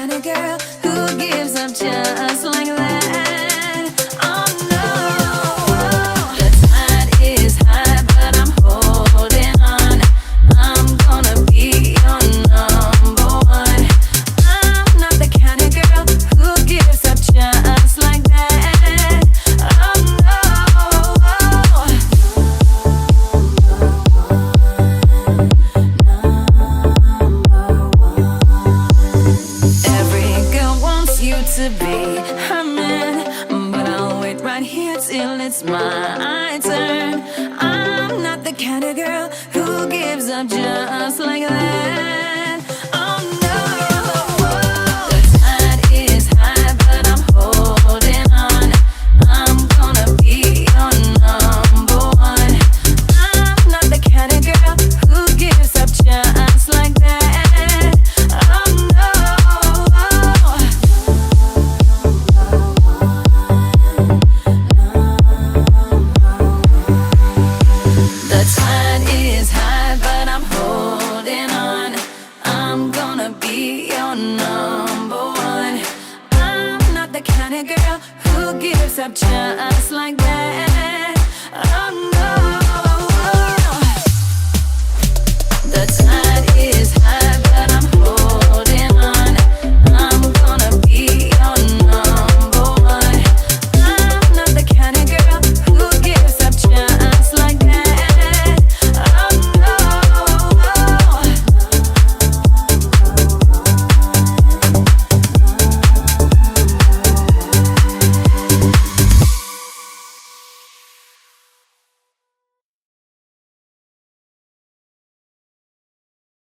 kind of girl who gives up just like that. Oh no, the tide is high, but I'm holding on. I'm gonna be your number one. I'm not the kind of girl who gives up just like that. Oh no. Every girl wants you to be her man, but I'll wait right here till it's my turn. I'm not the kind of girl who gives up just like that. Oh no, the tide is high, but I'm holding on. I'm gonna be your number one. I'm not the kind of girl who gives up just like that. Oh no. The tide is high, but I'm holding on. I'm gonna be your number one. I'm not the kind of girl who gives up just like that.